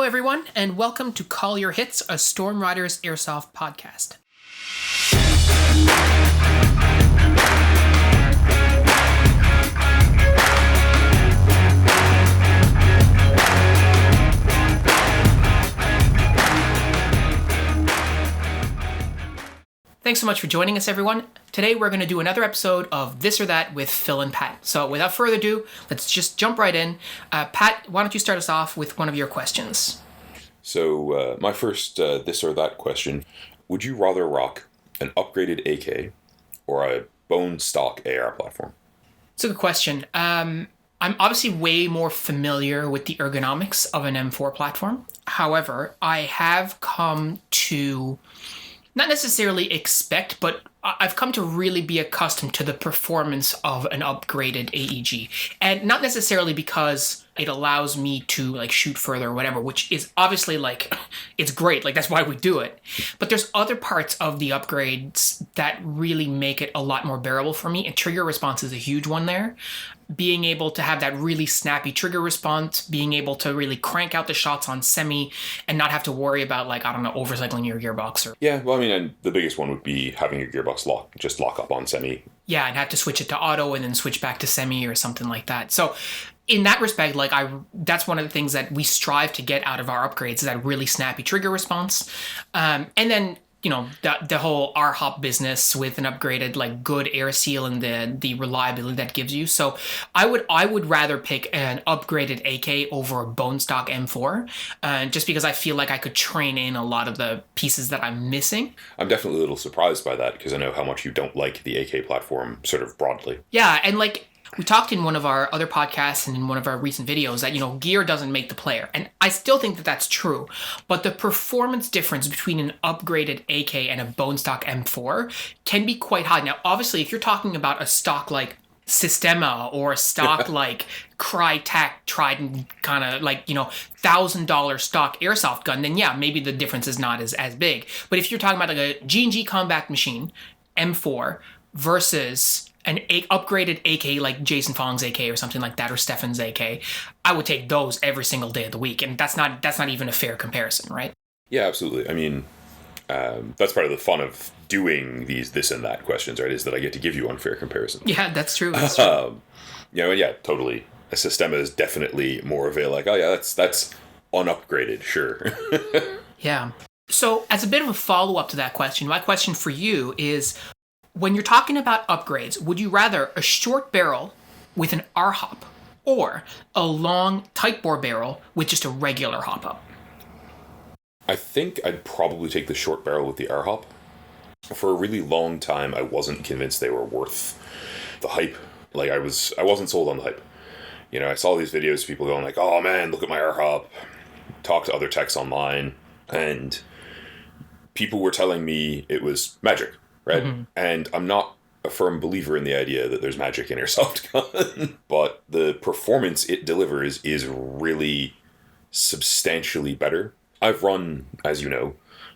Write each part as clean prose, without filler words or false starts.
everyone, and welcome to Call Your Hits, a Storm Riders Airsoft podcast. Thanks so much for joining us, everyone. Today we're going to do another episode of This or That with Phil and Pat. So without further ado, let's just jump right in. Pat, why don't you start us off with one of your questions? So my first This or That question, would you rather rock an upgraded AK or a bone stock AR platform? It's a good question. I'm obviously way more familiar with the ergonomics of an M4 platform. However, I have come to not necessarily expect, but I've come to really be accustomed to the performance of an upgraded AEG. And not necessarily because it allows me to shoot further or whatever, which is obviously it's great. That's why we do it. But there's other parts of the upgrades that really make it a lot more bearable for me. And trigger response is a huge one there. Being able to have that really snappy trigger response, being able to really crank out the shots on semi and not have to worry about overcycling your gearbox. Yeah, well, and the biggest one would be having your gearbox lock up on semi. Yeah, and have to switch it to auto and then switch back to semi or something like that. So in that respect, that's one of the things that we strive to get out of our upgrades is that really snappy trigger response. And then the whole RHOP business with an upgraded good air seal and the reliability that gives you. So I would rather pick an upgraded AK over a bone stock M4, just because I feel like I could train in a lot of the pieces that I'm missing. I'm definitely a little surprised by that because I know how much you don't like the AK platform sort of broadly. Yeah, and we talked in one of our other podcasts and in one of our recent videos that, gear doesn't make the player. And I still think that that's true. But the performance difference between an upgraded AK and a bone stock M4 can be quite high. Now, obviously, if you're talking about a stock like Systema or a stock like Crytek Trident kind of $1,000 stock airsoft gun, then yeah, maybe the difference is not as big. But if you're talking about a G&G Combat Machine M4 versus an upgraded AK like Jason Fong's AK or something like that, or Stefan's AK, I would take those every single day of the week. And that's not even a fair comparison, right? Yeah, absolutely. That's part of the fun of doing these this and that questions, right? Is that I get to give you unfair comparisons. Yeah, that's true. That's true. Yeah, totally. A Systema is definitely more of a that's unupgraded, sure. Yeah. So as a bit of a follow-up to that question, my question for you is, when you're talking about upgrades, would you rather a short barrel with an R-hop or a long tight bore barrel with just a regular hop-up? I think I'd probably take the short barrel with the R-hop. For a really long time, I wasn't convinced they were worth the hype. I wasn't sold on the hype. I saw these videos of people going oh man, look at my R-hop. Talk to other techs online, and people were telling me it was magic. Right? Mm-hmm. And I'm not a firm believer in the idea that there's magic in airsoft gun, but the performance it delivers is really substantially better. I've run, as you know,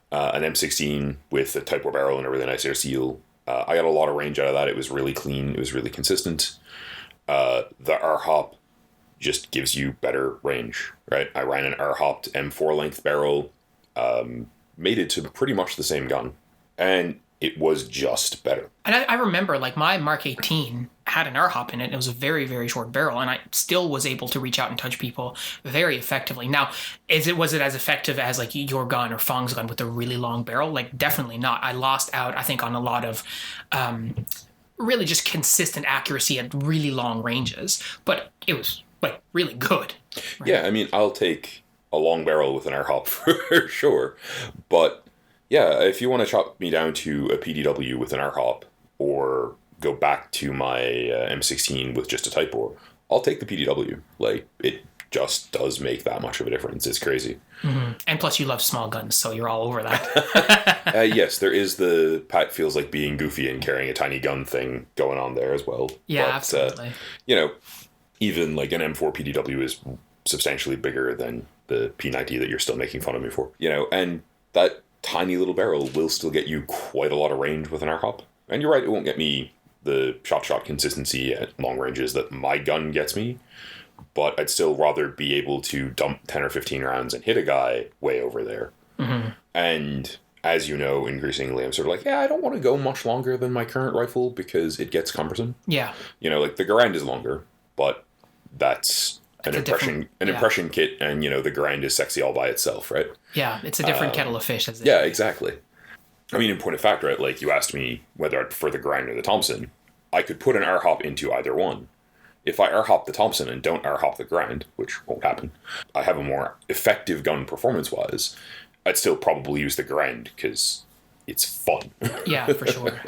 an M16 with a Type 4 barrel and a really nice air seal. I got a lot of range out of that. It was really clean. It was really consistent. The R-hop just gives you better range, right? I ran an R-hopped M4 length barrel, mated to pretty much the same gun. And it was just better. And I remember, my Mark 18 had an R-hop in it. It was a very, very short barrel, and I still was able to reach out and touch people very effectively. Now, was it as effective as, your gun or Fong's gun with a really long barrel? Definitely not. I lost out, I think, on a lot of really just consistent accuracy at really long ranges. But it was, really good. Right? Yeah, I'll take a long barrel with an R-hop for sure. But yeah, if you want to chop me down to a PDW with an R-hop or go back to my M16 with just a Type 4, I'll take the PDW. It just does make that much of a difference. It's crazy. Mm-hmm. And plus you love small guns, so you're all over that. Yes, there is the Pat feels like being goofy and carrying a tiny gun thing going on there as well. Yeah, but, absolutely. Even an M4 PDW is substantially bigger than the P90 that you're still making fun of me for. And that tiny little barrel will still get you quite a lot of range with an R-hop. And you're right, it won't get me the shot consistency at long ranges that my gun gets me, but I'd still rather be able to dump 10 or 15 rounds and hit a guy way over there. Mm-hmm. And as you know, increasingly, I'm sort of like, yeah, I don't want to go much longer than my current rifle because it gets cumbersome. Yeah. You know, like the Garand is longer, but that's an impression kit, and, you know, the Garand is sexy all by itself, right? Yeah, it's a different kettle of fish. Yeah, exactly. I mean, in point of fact, right, like you asked me whether I'd prefer the Garand or the Thompson. I could put an R-hop into either one. If I R-hop the Thompson and don't R-hop the Garand, which won't happen, I have a more effective gun performance-wise. I'd still probably use the Garand because it's fun. Yeah, for sure.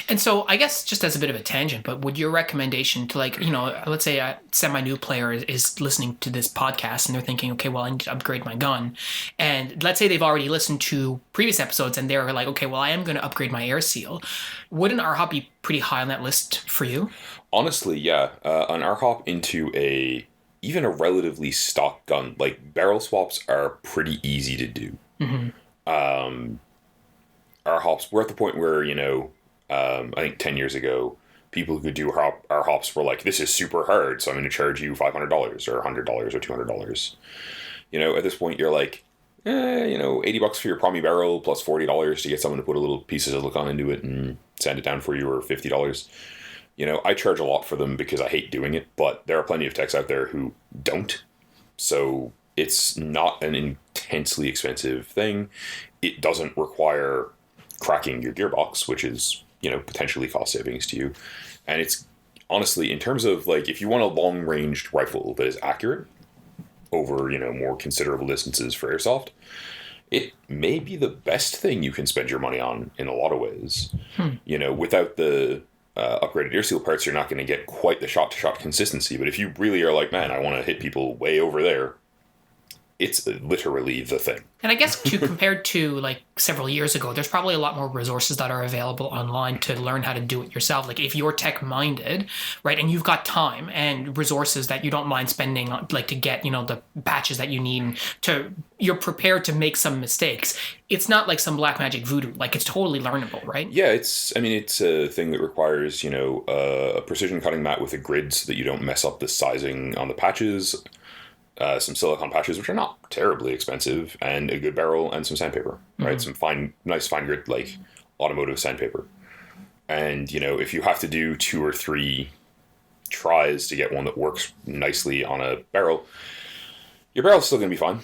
And so I guess just as a bit of a tangent, but would your recommendation to, like, you know, let's say a semi-new player is listening to this podcast and they're thinking, okay, well, I need to upgrade my gun. And let's say they've already listened to previous episodes and they're like, okay, well, I am going to upgrade my air seal. Would an R-hop be pretty high on that list for you? Honestly, yeah. An R-hop into even a relatively stock gun, like barrel swaps are pretty easy to do. Mm-hmm. R-hops, we're at the point where, you know, I think 10 years ago, people who could do R-hops were like, this is super hard, so I'm going to charge you $500 or $100 or $200. You know, at this point, you're like, you know, $80 for your Promi barrel plus $40 to get someone to put a little piece of silicone into it and sand it down for you, or $50. You know, I charge a lot for them because I hate doing it, but there are plenty of techs out there who don't. So it's not an intensely expensive thing. It doesn't require cracking your gearbox, which is, you know, potentially cost savings to you. And it's honestly, in terms of like, if you want a long-ranged rifle that is accurate over, you know, more considerable distances for airsoft, it may be the best thing you can spend your money on in a lot of ways. You know, without the upgraded air seal parts, you're not going to get quite the shot-to-shot consistency. But if you really are like, man, I want to hit people way over there, it's literally the thing. And I guess compared to like several years ago, there's probably a lot more resources that are available online to learn how to do it yourself. Like if you're tech minded, right, and you've got time and resources that you don't mind spending on, like to get, you know, the patches that you need you're prepared to make some mistakes. It's not like some black magic voodoo. Like it's totally learnable, right? Yeah, it's a thing that requires, you know, a precision cutting mat with a grid so that you don't mess up the sizing on the patches. Some silicone patches, which are not terribly expensive, and a good barrel and some sandpaper, right? Some nice fine grit, like automotive sandpaper. And, you know, if you have to do 2 or 3 tries to get one that works nicely on a barrel, your barrel's still going to be fine.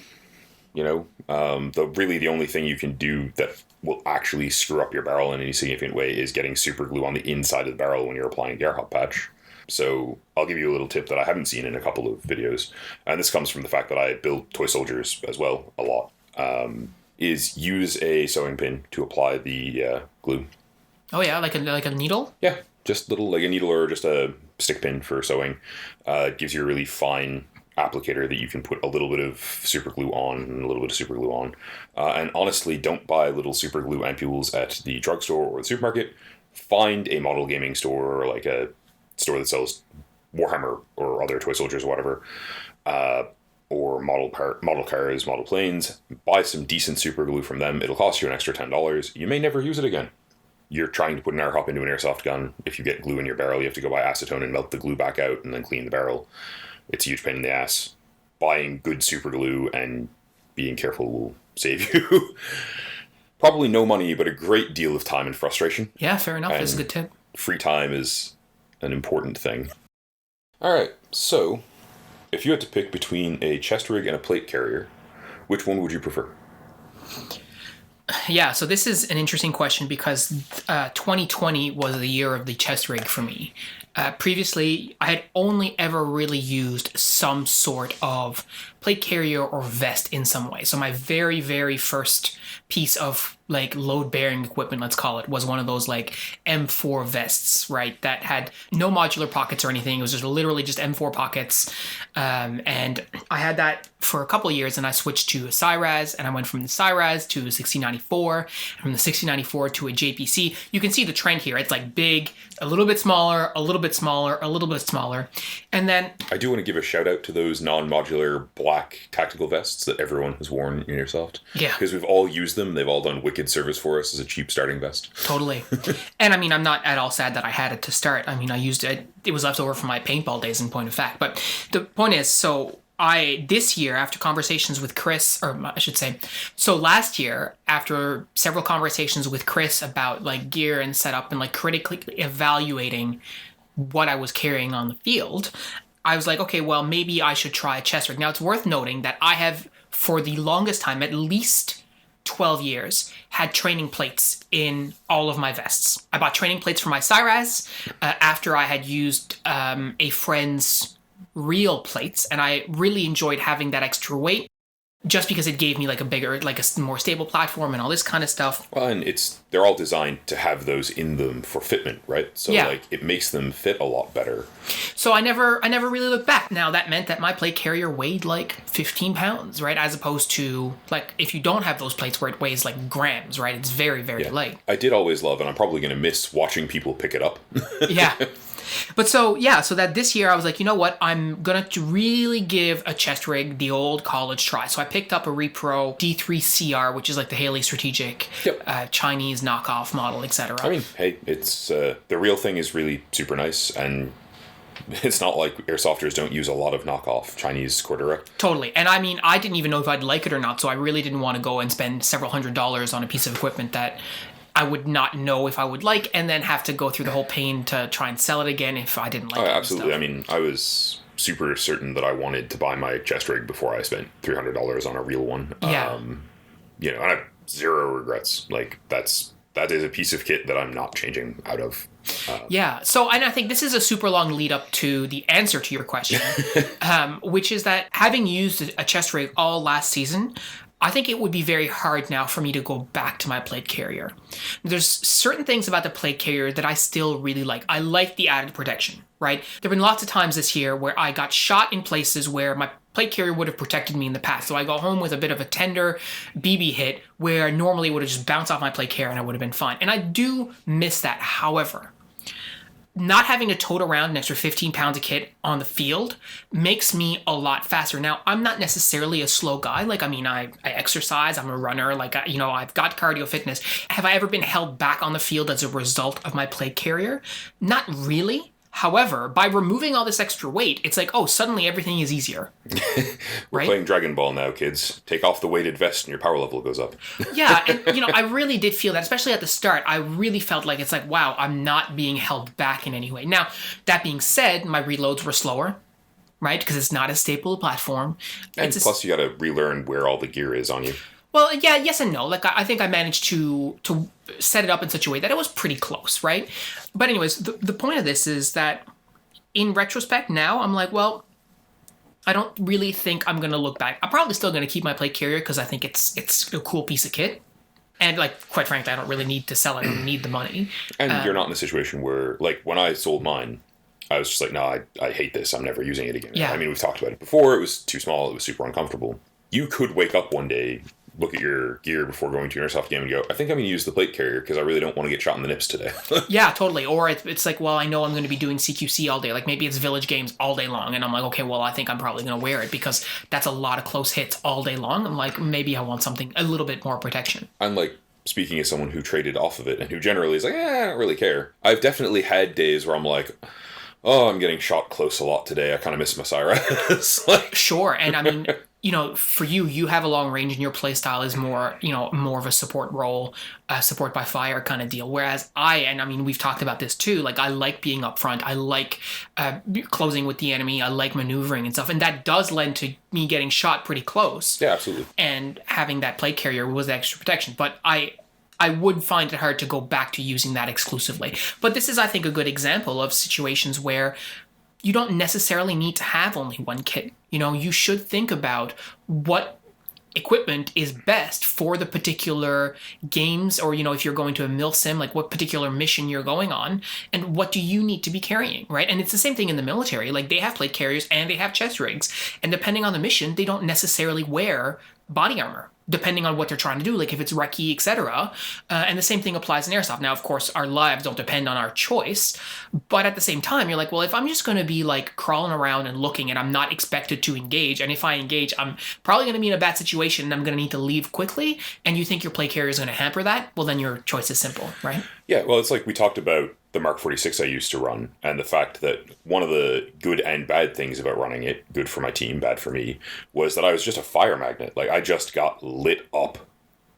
You know, the only thing you can do that will actually screw up your barrel in any significant way is getting super glue on the inside of the barrel when you're applying the air hop patch. So I'll give you a little tip that I haven't seen in a couple of videos, and this comes from the fact that I build toy soldiers as well a lot, is use a sewing pin to apply the glue. Oh yeah, like a needle? Yeah, just little, like a needle or just a stick pin for sewing. It gives you a really fine applicator that you can put a little bit of super glue on and a little bit of super glue on. And honestly, don't buy little super glue ampules at the drugstore or the supermarket. Find a model gaming store, or like a store that sells Warhammer or other toy soldiers or whatever, or model cars, model planes. Buy some decent super glue from them. It'll cost you an extra $10. You may never use it again. You're trying to put an air hop into an airsoft gun. If you get glue in your barrel, you have to go buy acetone and melt the glue back out and then clean the barrel. It's a huge pain in the ass. Buying good super glue and being careful will save you probably no money, but a great deal of time and frustration. Yeah, fair enough. That's a good tip. Free time is an important thing. All right, so if you had to pick between a chest rig and a plate carrier, which one would you prefer? Yeah, so this is an interesting question because 2020 was the year of the chest rig for me. Previously, I had only ever really used some sort of plate carrier or vest in some way. So my very, very first piece of like load bearing equipment, let's call it, was one of those like M4 vests, right? That had no modular pockets or anything. It was just literally just M4 pockets. And I had that for a couple of years, and I switched to a Cyraz, and I went from the Cyraz to a 1694, and from the 1694 to a JPC. You can see the trend here. It's like big, a little bit smaller, a little bit smaller, a little bit smaller. And then I do want to give a shout out to those non-modular black tactical vests that everyone has worn in Airsoft. Yeah. Because we've all used them. They've all done wicked good service for us as a cheap starting vest. Totally. And I mean, I'm not at all sad that I had it to start. I mean, I used it. It was left over from my paintball days in point of fact. But the point is, so this year, after conversations with Chris, or I should say, so last year, after several conversations with Chris about like gear and setup and like critically evaluating what I was carrying on the field, I was like, okay, well, maybe I should try a chest rig. Now, it's worth noting that I have, for the longest time, at least 12 years, had training plates in all of my vests. I bought training plates for my Cyraz after I had used a friend's real plates, and I really enjoyed having that extra weight just because it gave me like a bigger, like a more stable platform and all this kind of stuff. Well, and they're all designed to have those in them for fitment, right? So like it makes them fit a lot better. So I never really looked back. Now that meant that my plate carrier weighed like 15 pounds, right? As opposed to like if you don't have those plates where it weighs like grams, right? It's very, very light. I did always love, and I'm probably going to miss watching people pick it up. Yeah. But so that this year I was like, you know what? I'm going to really give a chest rig the old college try. So I picked up a Repro D3CR, which is like the Haley Strategic Chinese knockoff model, etc. I mean, hey, it's the real thing is really super nice, and it's not like airsofters don't use a lot of knockoff Chinese Cordura. Totally. And I mean, I didn't even know if I'd like it or not, so I really didn't want to go and spend several $100s on a piece of equipment that I would not know if I would like, and then have to go through the whole pain to try and sell it again if I didn't like it. Absolutely. I mean, I was super certain that I wanted to buy my chest rig before I spent $300 on a real one. Yeah. You know, I have zero regrets. Like that is a piece of kit that I'm not changing out of. Yeah. So, and I think this is a super long lead up to the answer to your question, which is that having used a chest rig all last season, I think it would be very hard now for me to go back to my plate carrier. There's certain things about the plate carrier that I still really like. I like the added protection, right? There have been lots of times this year where I got shot in places where my plate carrier would have protected me in the past. So I go home with a bit of a tender BB hit where normally it would have just bounced off my plate carrier and I would have been fine. And I do miss that. However, not having to tote around an extra 15 pounds of kit on the field makes me a lot faster. Now, I'm not necessarily a slow guy. Like, I mean, I exercise, I'm a runner, like, I've got cardio fitness. Have I ever been held back on the field as a result of my plate carrier? Not really. However, by removing all this extra weight, it's like, oh, suddenly everything is easier. We're playing Dragon Ball now, kids. Take off the weighted vest and your power level goes up. Yeah, and, I really did feel that, especially at the start. I really felt like it's like, wow, I'm not being held back in any way. Now, that being said, my reloads were slower, right? Because it's not a staple platform. And plus, you got to relearn where all the gear is on you. Well, yeah, yes and no. Like, I think I managed to set it up in such a way that it was pretty close, right? But anyways, the point of this is that in retrospect now, I'm like, well, I don't really think I'm going to look back. I'm probably still going to keep my plate carrier because I think it's a cool piece of kit. And, like, quite frankly, I don't really need to sell it. I don't need the money. And you're not in a situation where, like, when I sold mine, I was just like, no, I hate this. I'm never using it again. Yeah. I mean, we've talked about it before. It was too small. It was super uncomfortable. You could wake up one day, look at your gear before going to an airsoft game and go, I think I'm going to use the plate carrier because I really don't want to get shot in the nips today. Yeah, totally. Or it's like, well, I know I'm going to be doing CQC all day. Like maybe it's village games all day long. And I'm like, okay, well, I think I'm probably going to wear it because that's a lot of close hits all day long. I'm like, maybe I want something, a little bit more protection. I'm like, speaking as someone who traded off of it and who generally is like, I don't really care. I've definitely had days where I'm like, oh, I'm getting shot close a lot today. I kind of miss my Cyraz. Like, sure. And I mean, for you have a long range and your playstyle is more, more of a support role, support by fire kind of deal. Whereas I mean, we've talked about this too, like I like being up front. I like closing with the enemy. I like maneuvering and stuff. And that does lend to me getting shot pretty close. Yeah, absolutely. And having that plate carrier was extra protection. But I would find it hard to go back to using that exclusively. But this is, I think, a good example of situations where you don't necessarily need to have only one kit. You should think about what equipment is best for the particular games, or, if you're going to a Milsim, like what particular mission you're going on, and what do you need to be carrying, right? And it's the same thing in the military. Like they have plate carriers and they have chest rigs. And depending on the mission, they don't necessarily wear body armor, depending on what they're trying to do, like if it's recce, etc. And the same thing applies in airsoft. Now, of course, our lives don't depend on our choice, but at the same time, you're like, well, if I'm just going to be like crawling around and looking and I'm not expected to engage, and if I engage, I'm probably going to be in a bad situation and I'm going to need to leave quickly, and you think your play carrier is going to hamper that, well, then your choice is simple, right? Yeah, well, it's like we talked about the Mark 46 I used to run, and the fact that one of the good and bad things about running it, good for my team, bad for me, was that I was just a fire magnet. Like, I just got lit up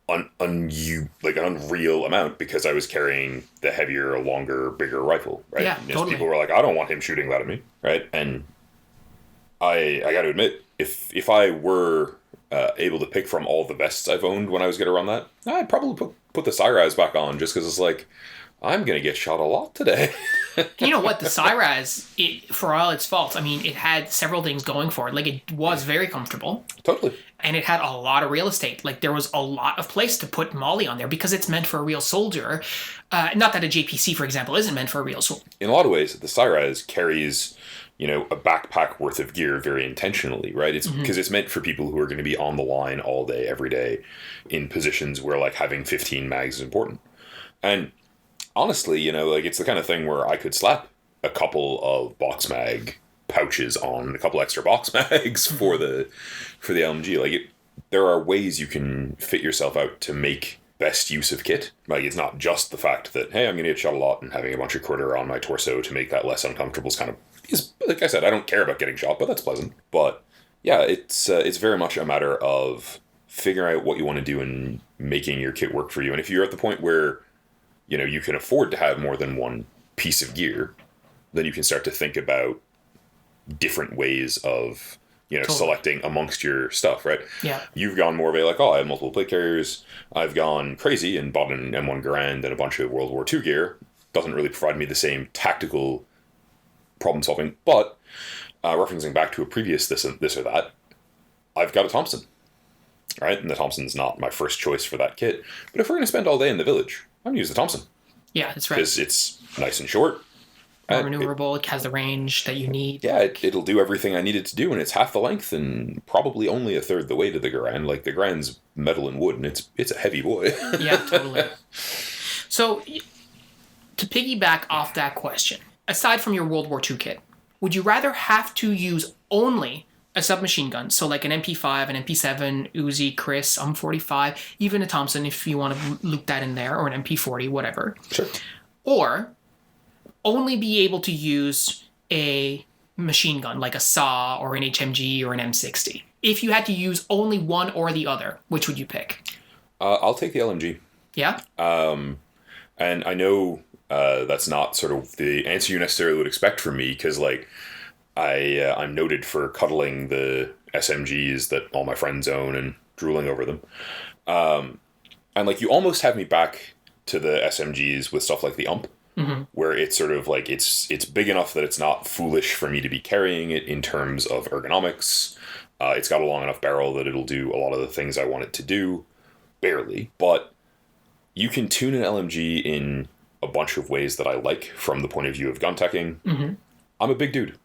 an unreal amount because I was carrying the heavier, longer, bigger rifle, right? Yeah, totally. People were like, I don't want him shooting that at me, right? And I got to admit, if I were able to pick from all the vests I've owned when I was going to run that, I'd probably put the Cyraz back on just because it's like, I'm going to get shot a lot today. You know what? The Cyraz, for all its faults, I mean, it had several things going for it. Like, it was very comfortable. Totally. And it had a lot of real estate. Like, there was a lot of place to put Molly on there because it's meant for a real soldier. Not that a JPC, for example, isn't meant for a real soldier. In a lot of ways, the Cyraz carries, a backpack worth of gear very intentionally, right? It's because it's meant for people who are going to be on the line all day, every day, in positions where, like, having 15 mags is important. And honestly, it's the kind of thing where I could slap a couple of box mag pouches on, a couple extra box mags for the LMG. Like, there are ways you can fit yourself out to make best use of kit. Like, it's not just the fact that, hey, I'm going to get shot a lot and having a bunch of critter on my torso to make that less uncomfortable is kind of, like I said, I don't care about getting shot, but that's pleasant. But yeah, it's very much a matter of figuring out what you want to do and making your kit work for you. And if you're at the point where you can afford to have more than one piece of gear, then you can start to think about different ways of, totally, selecting amongst your stuff, right? Yeah. You've gone more of a, like, I have multiple plate carriers. I've gone crazy and bought an M1 Garand and a bunch of World War II gear. Doesn't really provide me the same tactical problem solving, but referencing back to a previous this or that, I've got a Thompson, right? And the Thompson's not my first choice for that kit. But if we're going to spend all day in the village, I'm going to use the Thompson. Yeah, that's right. Because it's nice and short. More maneuverable. It has the range that you need. Yeah, it'll do everything I need it to do, and it's half the length and probably only a third the weight of the Garand. Like, the Garand's metal and wood, and it's a heavy boy. Yeah, totally. So, to piggyback off that question, aside from your World War II kit, would you rather have to use only a submachine gun, so like an MP5, an MP7, Uzi, Chris, 45, even a Thompson if you want to loop that in there, or an MP40, whatever. Sure. Or only be able to use a machine gun, like a SAW or an HMG or an M60. If you had to use only one or the other, which would you pick? I'll take the LMG. Yeah? And I know that's not sort of the answer you necessarily would expect from me, because, like, I'm noted for cuddling the SMGs that all my friends own and drooling over them. And, like, you almost have me back to the SMGs with stuff like the UMP, where it's sort of like it's big enough that it's not foolish for me to be carrying it in terms of ergonomics. It's got a long enough barrel that it'll do a lot of the things I want it to do, barely. But you can tune an LMG in a bunch of ways that I like from the point of view of gun teching. I'm a big dude.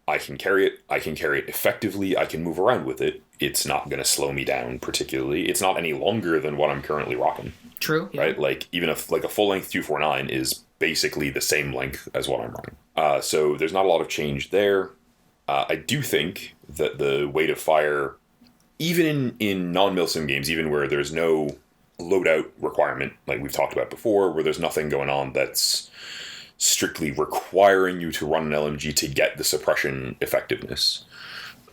I can carry it. I can carry it effectively. I can move around with it. It's not going to slow me down particularly. It's not any longer than what I'm currently rocking. True. Yeah. Right? Like, even if like a full length 249 is basically the same length as what I'm running. So there's not a lot of change there. I do think that the weight of fire, even in non-Milsim games, even where there's no loadout requirement, like we've talked about before, where there's nothing going on that's strictly requiring you to run an LMG to get the suppression effectiveness,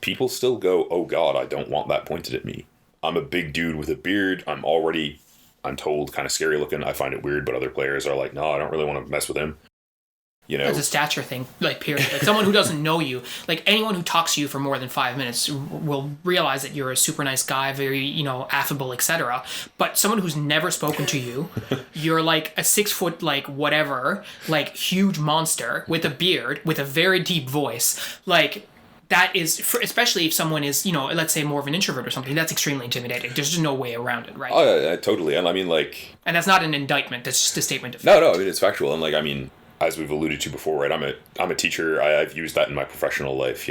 people still go, oh god, I don't want that pointed at me. I'm a big dude with a beard. I'm told, kind of scary looking. I find it weird, but other players are like, no, I don't really want to mess with him. It's a stature thing, like, period. Like, someone who doesn't know you, like, anyone who talks to you for more than 5 minutes will realize that you're a super nice guy, very, affable, etc. But someone who's never spoken to you, you're like a 6 foot, like, whatever, like, huge monster with a beard, with a very deep voice, like, that is, especially if someone is, let's say more of an introvert or something, that's extremely intimidating. There's just no way around it, right? Oh, yeah, totally. And I mean, like... And that's not an indictment, that's just a statement of fact. No, I mean, it's factual. And, like, I mean, as we've alluded to before, right, I'm a teacher. I've used that in my professional life,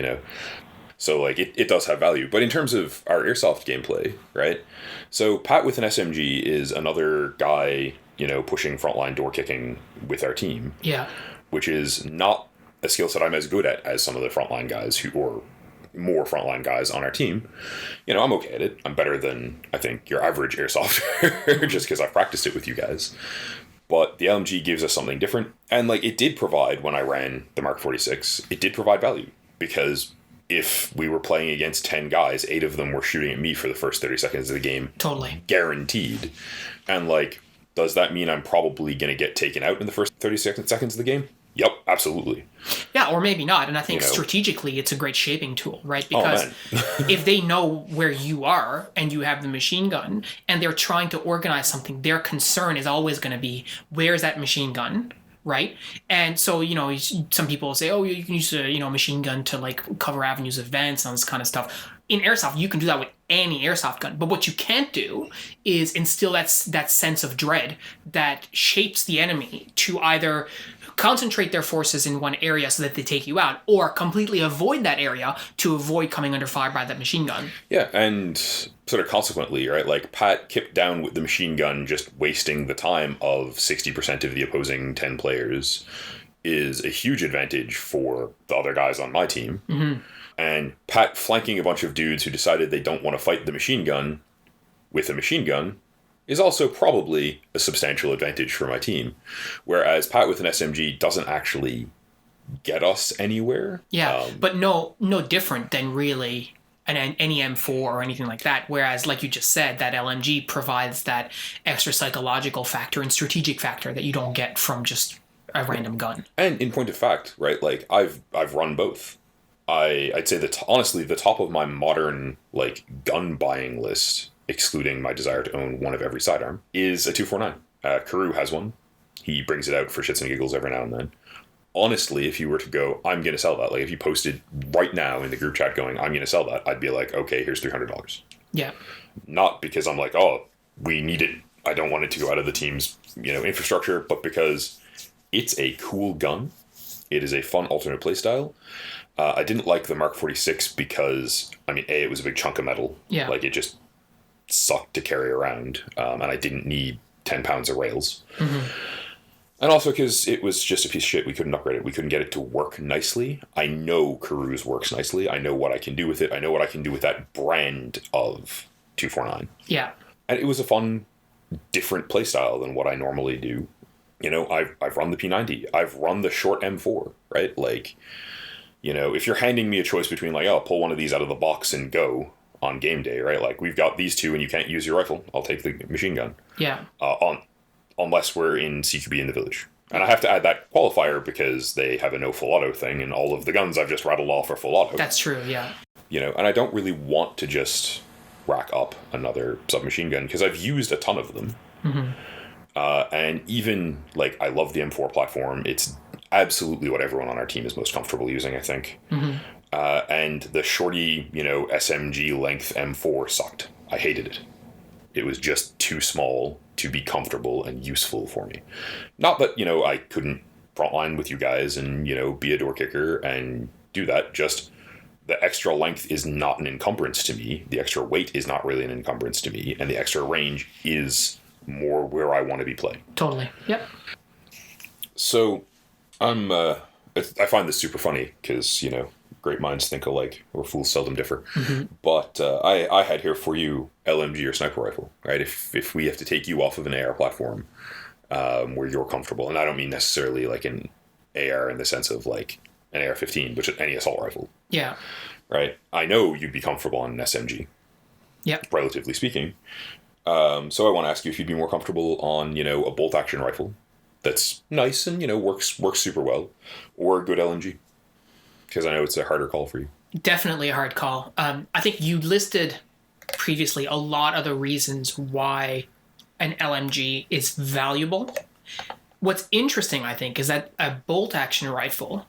So, like, it does have value. But in terms of our airsoft gameplay, right? So, Pat with an SMG is another guy, pushing frontline door kicking with our team. Yeah. Which is not a skill set I'm as good at as some of the frontline guys or more frontline guys on our team. I'm okay at it. I'm better than, I think, your average airsofter, just because I've practiced it with you guys. But the LMG gives us something different. And, like, it did provide, when I ran the Mark 46, it did provide value. Because if we were playing against 10 guys, 8 of them were shooting at me for the first 30 seconds of the game. Totally. Guaranteed. And, like, does that mean I'm probably going to get taken out in the first 30 seconds of the game? Yep, absolutely. Yeah, or maybe not. And I think strategically it's a great shaping tool, right? Because if they know where you are and you have the machine gun and they're trying to organize something, their concern is always going to be, where's that machine gun? Right? And so, some people say, oh, you can use a, machine gun to, like, cover avenues of vents and all this kind of stuff. In airsoft, you can do that with any airsoft gun. But what you can't do is instill that sense of dread that shapes the enemy to either concentrate their forces in one area so that they take you out, or completely avoid that area to avoid coming under fire by that machine gun. Yeah, and sort of consequently, right, like, Pat kicked down with the machine gun, just wasting the time of 60% of the opposing 10 players is a huge advantage for the other guys on my team. Mm-hmm. And Pat flanking a bunch of dudes who decided they don't want to fight the machine gun with a machine gun is also probably a substantial advantage for my team. Whereas Pat with an SMG doesn't actually get us anywhere. Yeah, but no different than really any M4 or anything like that. Whereas, like you just said, that LMG provides that extra psychological factor and strategic factor that you don't get from just a random gun. And in point of fact, right, like, I've run both. I'd say that honestly, the top of my modern, like, gun buying list, excluding my desire to own one of every sidearm, is a 249. Carew has one. He brings it out for shits and giggles every now and then. Honestly, if you were to go, I'm going to sell that, like, if you posted right now in the group chat going, I'm going to sell that, I'd be like, okay, here's $300. Yeah. Not because I'm like, oh, we need it, I don't want it to go out of the team's, infrastructure, but because it's a cool gun. It is a fun alternate playstyle. I didn't like the Mark 46 because, it was a big chunk of metal. Yeah. Like, it just sucked to carry around, and I didn't need 10 pounds of rails. Mm-hmm. And also because it was just a piece of shit. We couldn't upgrade it. We couldn't get it to work nicely. I know Carew's works nicely. I know what I can do with it. I know what I can do with that brand of 249. Yeah. And it was a fun, different playstyle than what I normally do. I've run the P90. I've run the short M4, right? Like, if you're handing me a choice between, like, oh, pull one of these out of the box and go on game day, right? Like, we've got these two and you can't use your rifle. I'll take the machine gun. Yeah. Unless we're in CQB in the village. And I have to add that qualifier because they have a no full auto thing, and all of the guns I've just rattled off are full auto. That's true, yeah. And I don't really want to just rack up another submachine gun because I've used a ton of them. Mm-hmm. And even, like, I love the M4 platform. It's absolutely what everyone on our team is most comfortable using, I think. Mm-hmm. And the shorty, SMG length M4 sucked. I hated it. It was just too small to be comfortable and useful for me. Not that, I couldn't frontline with you guys and, be a door kicker and do that. Just the extra length is not an encumbrance to me. The extra weight is not really an encumbrance to me. And the extra range is more where I want to be playing. Totally. Yep. So I find this super funny because, great minds think alike, or fools seldom differ. Mm-hmm. But I had here for you LMG or sniper rifle, right? If we have to take you off of an AR platform where you're comfortable, and I don't mean necessarily like an AR in the sense of like an AR-15, but just any assault rifle. Yeah. Right? I know you'd be comfortable on an SMG. Yep. Relatively speaking. So I want to ask you if you'd be more comfortable on, a bolt action rifle that's nice and, works super well, or a good LMG. Because I know it's a harder call for you. Definitely a hard call. I think you listed previously a lot of the reasons why an LMG is valuable. What's interesting, I think, is that a bolt action rifle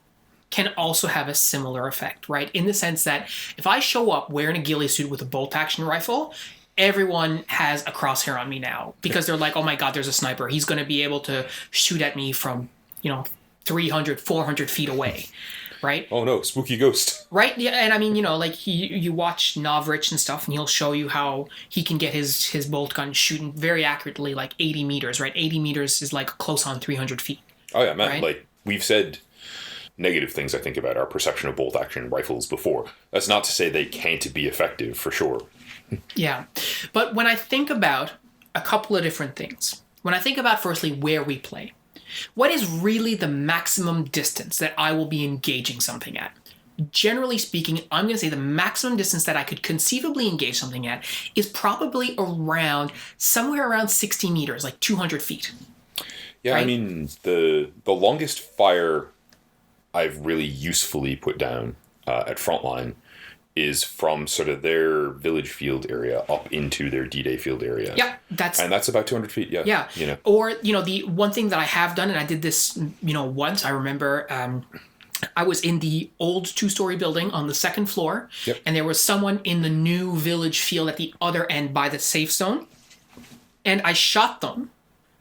can also have a similar effect, right? In the sense that if I show up wearing a ghillie suit with a bolt action rifle, everyone has a crosshair on me now because they're like, oh my God, there's a sniper. He's going to be able to shoot at me from, 300, 400 feet away. right? Oh no, spooky ghost. Right? Yeah, and I mean, like you watch Novrich and stuff, and he'll show you how he can get his bolt gun shooting very accurately, like 80 meters, right? 80 meters is like close on 300 feet. Oh yeah, man. Right? Like, we've said negative things, I think, about our perception of bolt action rifles before. That's not to say they can't be effective, for sure. Yeah. But when I think about a couple of different things, when I think about firstly where we play, what is really the maximum distance that I will be engaging something at? Generally speaking, I'm going to say the maximum distance that I could conceivably engage something at is probably somewhere around 60 meters, like 200 feet. Yeah, right? I mean, the longest fire I've really usefully put down at Frontline is from sort of their village field area up into their D-Day field area. Yeah, that's about 200 feet. Yeah. Yeah. You know. Or, the one thing that I have done, and I did this, once, I remember I was in the old 2-story building on the second floor, Yep. and there was someone in the new village field at the other end by the safe zone, and I shot them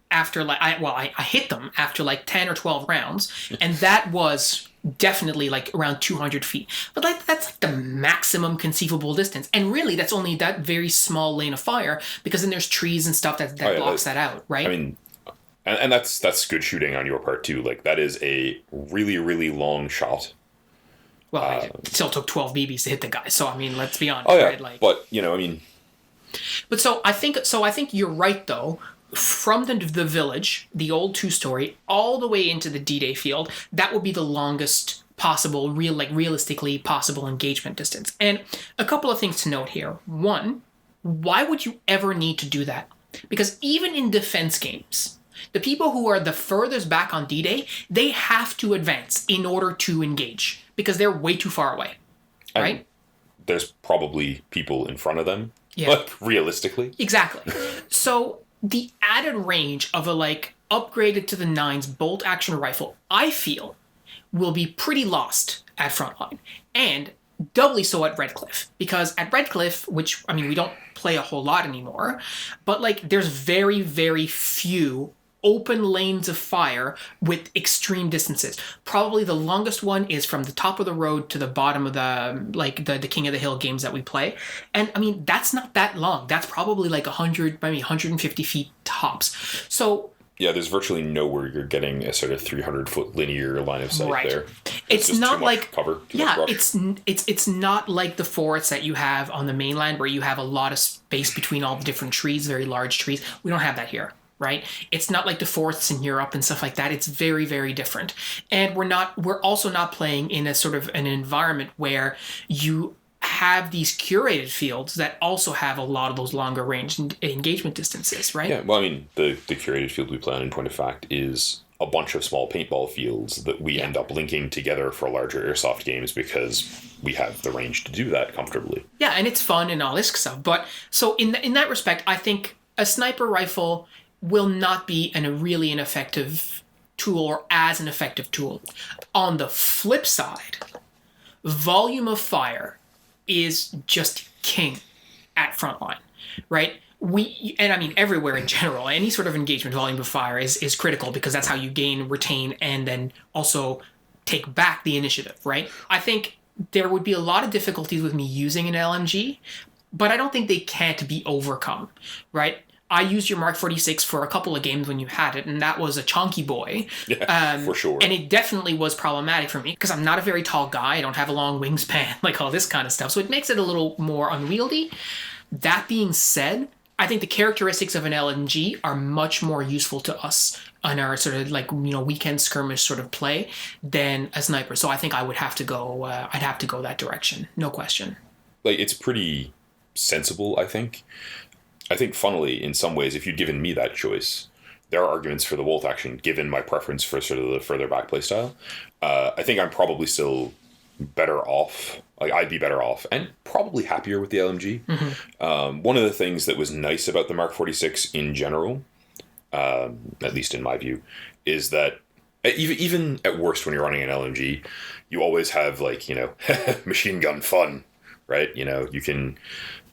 after I hit them after like 10 or 12 rounds, and that was definitely like around 200 feet. But like that's like the maximum conceivable distance, and really that's only that very small lane of fire, because then there's trees and stuff that blocks that out, right? I mean, and that's good shooting on your part too. Like, that is a really, really long shot. Well, it still took 12 BBs to hit the guy, so I mean, let's be honest. Oh yeah, right? Like, but I mean, but so I think you're right though. From the village, the old 2-story, all the way into the D-Day field, that would be the longest possible, realistically possible engagement distance. And a couple of things to note here. One, why would you ever need to do that? Because even in defense games, the people who are the furthest back on D-Day, they have to advance in order to engage, because they're way too far away, right? And there's probably people in front of them, Yeah. like, realistically. Exactly. So the added range of a upgraded to the 9's bolt action rifle, I feel, will be pretty lost at Frontline, and doubly so at Redcliffe, because at Redcliffe, which I mean we don't play a whole lot anymore, but there's very, very few open lanes of fire with extreme distances. Probably the longest one is from the top of the road to the bottom of the King of the Hill games that we play. And I mean, that's not that long. That's probably 100, maybe 150 feet tops. So yeah, there's virtually nowhere you're getting a sort of 300-foot linear line of sight right. there. It's just not too much cover, too much brush. it's not like the forts that you have on the mainland where you have a lot of space between all the different trees, very large trees. We don't have that here. Right? It's not like the forests in Europe and stuff like that. It's very, very different. And we're also not playing in a sort of an environment where you have these curated fields that also have a lot of those longer range engagement distances, right? Yeah, well, I mean, the curated field we play on, in point of fact, is a bunch of small paintball fields that we end up linking together for larger airsoft games because we have the range to do that comfortably. Yeah, and it's fun and all this stuff. But so in that respect, I think a sniper rifle will not be really an effective tool, or as an effective tool. On the flip side, volume of fire is just king at Frontline, right? And I mean everywhere in general, any sort of engagement, volume of fire is critical, because that's how you gain, retain, and then also take back the initiative, right? I think there would be a lot of difficulties with me using an LMG, but I don't think they can't be overcome, right? I used your Mark 46 for a couple of games when you had it, and that was a chonky boy. Yeah, for sure. And it definitely was problematic for me, because I'm not a very tall guy. I don't have a long wingspan, like all this kind of stuff. So it makes it a little more unwieldy. That being said, I think the characteristics of an LMG are much more useful to us on our sort of weekend skirmish sort of play than a sniper. So I think I would have to go. I'd have to go that direction, no question. It's pretty sensible, I think. I think, funnily, in some ways, if you'd given me that choice, there are arguments for the bolt action, given my preference for sort of the further back playstyle. I think I'm probably still better off. I'd be better off and probably happier with the LMG. Mm-hmm. One of the things that was nice about the Mark 46 in general, at least in my view, is that even at worst when you're running an LMG, you always have machine gun fun, right? You can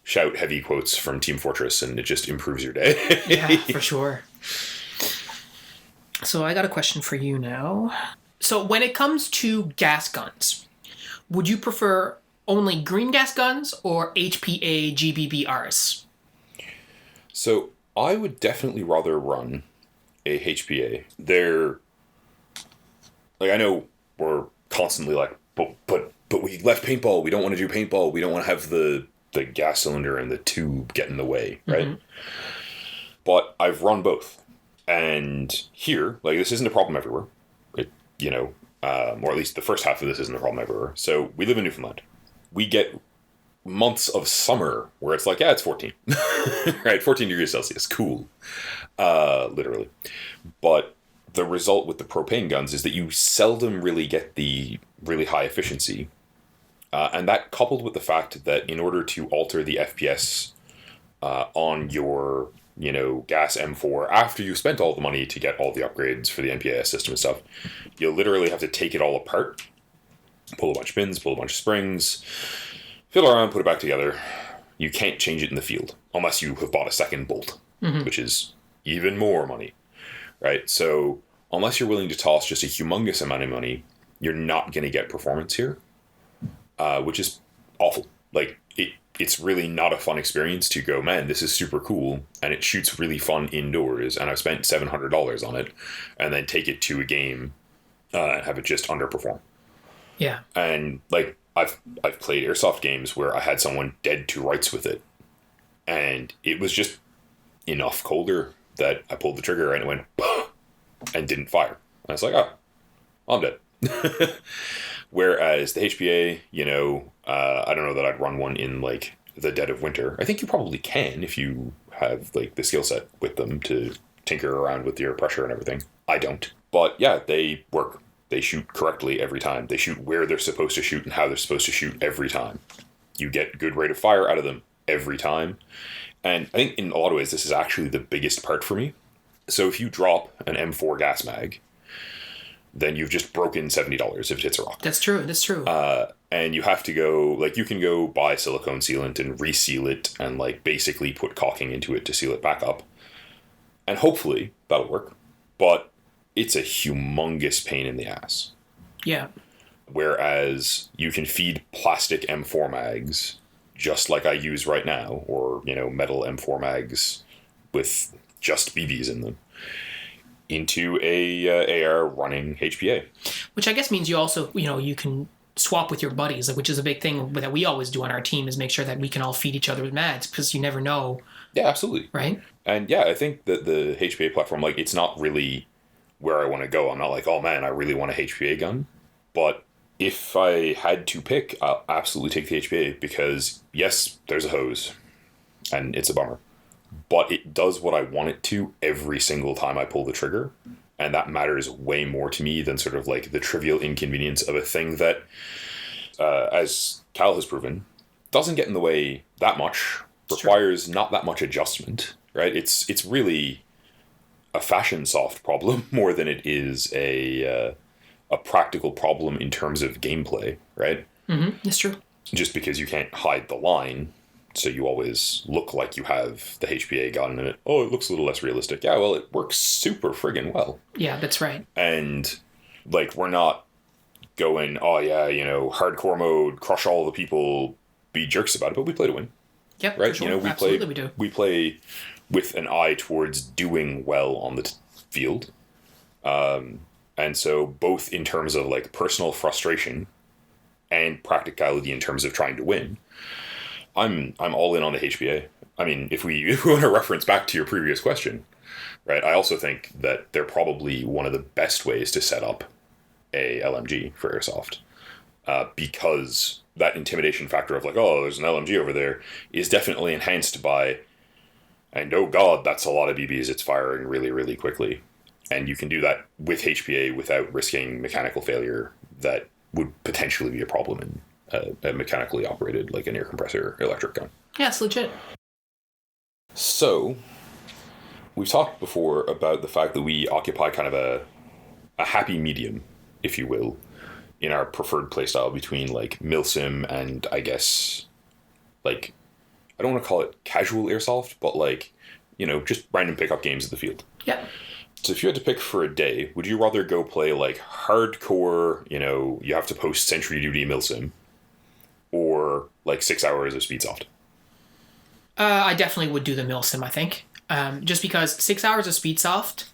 shout heavy quotes from Team Fortress and it just improves your day. Yeah, for sure. So I got a question for you now. So when it comes to gas guns, would you prefer only green gas guns or HPA GBBRs? So I would definitely rather run a HPA. They're like, I know we're constantly like, but we left paintball. We don't want to do paintball. We don't want to have the gas cylinder and the tube get in the way, right? Mm-hmm. But I've run both, and here, like, this isn't a problem everywhere. Or at least the first half of this isn't a problem everywhere. So we live in Newfoundland. We get months of summer where it's like, yeah, it's 14, right? 14 degrees Celsius, cool, literally. But the result with the propane guns is that you seldom really get the really high efficiency. And that coupled with the fact that in order to alter the FPS on your, gas M4, after you've spent all the money to get all the upgrades for the NPAS system and stuff, you literally have to take it all apart, pull a bunch of pins, pull a bunch of springs, fiddle around, put it back together. You can't change it in the field unless you have bought a second bolt, which is even more money, right? So unless you're willing to toss just a humongous amount of money, you're not going to get performance here, which is awful. Like, it's really not a fun experience to go, man, this is super cool, and it shoots really fun indoors, and I've spent $700 on it, and then take it to a game and have it just underperform. Yeah. And, like, I've played airsoft games where I had someone dead to rights with it, and it was just enough colder that I pulled the trigger and it went and didn't fire. And I was like, oh, I'm dead. Whereas the HPA, I don't know that I'd run one in like the dead of winter. I think you probably can if you have like the skill set with them to tinker around with your pressure and everything. I don't. But yeah, they work. They shoot correctly every time. They shoot where they're supposed to shoot and how they're supposed to shoot every time. You get good rate of fire out of them every time. And I think in a lot of ways, this is actually the biggest part for me. So if you drop an M4 gas mag, then you've just broken $70 if it hits a rock. That's true. And you have to go, like, you can go buy silicone sealant and reseal it and, like, basically put caulking into it to seal it back up. And hopefully that'll work. But it's a humongous pain in the ass. Yeah. Whereas you can feed plastic M4 mags, just like I use right now, or, metal M4 mags with just BBs in them, into a AR running HPA. Which I guess means you also, you can swap with your buddies, which is a big thing that we always do on our team, is make sure that we can all feed each other with mags, because you never know. Yeah, absolutely. Right? And yeah, I think that the HPA platform, like, it's not really where I want to go. I'm not like, oh man, I really want a HPA gun. But if I had to pick, I'll absolutely take the HPA, because yes, there's a hose and it's a bummer, but it does what I want it to every single time I pull the trigger. And that matters way more to me than sort of like the trivial inconvenience of a thing that, as Cal has proven, doesn't get in the way that much, requires not that much adjustment, right? It's really a fashion soft problem more than it is a practical problem in terms of gameplay, right? Mm-hmm. That's true. Just because you can't hide the line, so you always look like you have the HPA gun in it. Oh, it looks a little less realistic. Yeah, well, it works super friggin' well. Yeah, that's right. And, like, we're not going, oh yeah, hardcore mode, crush all the people, be jerks about it, but we play to win. Yep, right? For sure. Absolutely we do. We play with an eye towards doing well on the field. And so both in terms of, like, personal frustration and practicality in terms of trying to win, I'm all in on the HPA. I mean, if we want to reference back to your previous question, right, I also think that they're probably one of the best ways to set up a LMG for airsoft, because that intimidation factor of like, oh, there's an LMG over there, is definitely enhanced by, and oh god, that's a lot of BBs, it's firing really, really quickly. And you can do that with HPA without risking mechanical failure that would potentially be a problem in a mechanically operated, like an air compressor electric gun. Yeah, it's legit. So, we've talked before about the fact that we occupy kind of a happy medium, if you will, in our preferred playstyle between, like, Milsim and, I guess, like, I don't want to call it casual airsoft, but, like, just random pickup games in the field. Yeah. So if you had to pick for a day, would you rather go play like hardcore, you have to post Sentry Duty Milsim, or like 6 hours of Speedsoft? I definitely would do the Milsim, I think. Just because 6 hours of Speedsoft,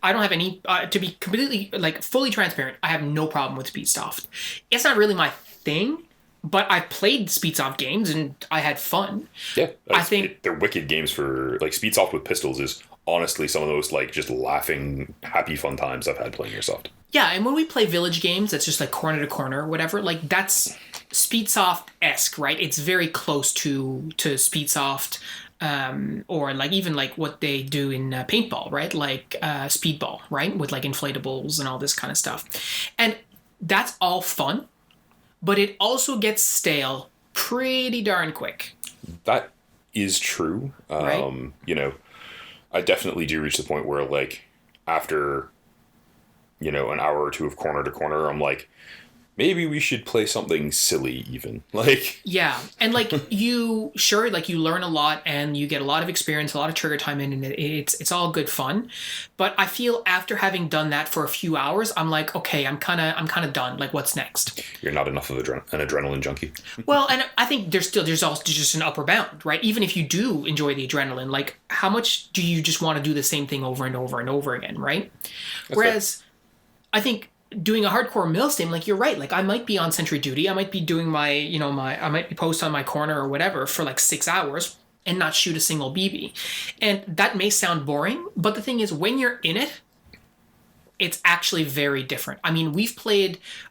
I don't have any, to be completely, like, fully transparent, I have no problem with Speedsoft. It's not really my thing, but I've played Speedsoft games and I had fun. Yeah, I think, they're wicked games. For like Speedsoft with pistols is honestly some of the most like just laughing, happy, fun times I've had playing Airsoft. yeah, and when we play village games, that's just like corner to corner or whatever, like, that's Speedsoft-esque, right? It's very close to Speedsoft, or like even like what they do in paintball, right? Like speedball, right? With like inflatables and all this kind of stuff. And that's all fun, but it also gets stale pretty darn quick, That is true. right? I definitely do reach the point where like after an hour or two of corner to corner, I'm like, maybe we should play something silly even. Like, Yeah, and like you learn a lot and you get a lot of experience, a lot of trigger time in, and it's all good fun. But I feel after having done that for a few hours, I'm like, okay, I'm kind of done. Like, what's next? you're not enough of an adrenaline junkie. Well, and I think there's also just an upper bound, right? Even if you do enjoy the adrenaline, like how much do you just want to do the same thing over and over and over again, right? Whereas I think doing a hardcore Milsim, like you're right, like I might be on sentry duty, I might be doing I might be post on my corner or whatever for like 6 hours and not shoot a single BB. And that may sound boring, but the thing is when you're in it, it's actually very different. I mean,